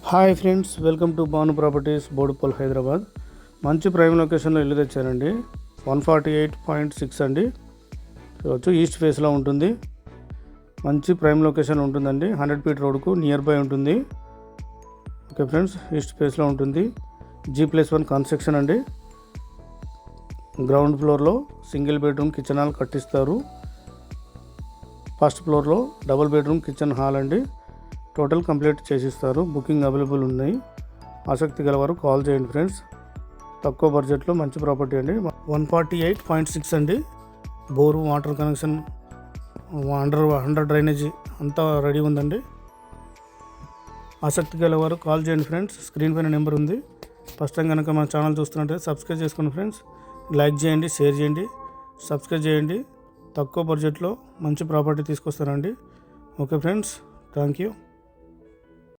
Hi friends, welcome to Bhanu properties, Boduppal, Hyderabad. మంచి prime లొకేషన్లో ఇల్లు తెచ్చానండి. 148.6 అండి. చూడవచ్చు, ఈస్ట్ ఫేస్లో ఉంటుంది. మంచి ప్రైమ్ లొకేషన్ ఉంటుందండి. 100 ఫీట్ రోడ్కు నియర్ బై ఉంటుంది. ఓకే ఫ్రెండ్స్, ఈస్ట్ ఫేస్లో ఉంటుంది. G+1 కన్స్ట్రక్షన్ అండి. గ్రౌండ్ ఫ్లోర్లో సింగిల్ బెడ్రూమ్ కిచెన్ హాల్ కట్టిస్తారు. ఫస్ట్ ఫ్లోర్లో డబుల్ బెడ్రూమ్ కిచెన్ హాల్ అండి. టోటల్ కంప్లీట్ చేసిస్తారు. బుకింగ్ అవైలబుల్ ఉన్నాయి. ఆసక్తి గలవారు కాల్ చేయండి ఫ్రెండ్స్. తక్కువ బడ్జెట్లో మంచి ప్రాపర్టీ అండి. 148.6 అండి. Bore, water connection, under drainage అంతా రెడీ ఉందండి. ఆసక్తి గలవారు కాల్ చేయండి ఫ్రెండ్స్. స్క్రీన్ పైన నెంబర్ ఉంది. ఫస్ట్ టైం కనుక మన ఛానల్ చూస్తున్నట్టే సబ్స్క్రైబ్ చేసుకోండి ఫ్రెండ్స్. లైక్ చేయండి, షేర్ చేయండి, సబ్స్క్రైబ్ చేయండి. తక్కువ బడ్జెట్లో మంచి ప్రాపర్టీ తీసుకొస్తారండి. Okay friends, thank you.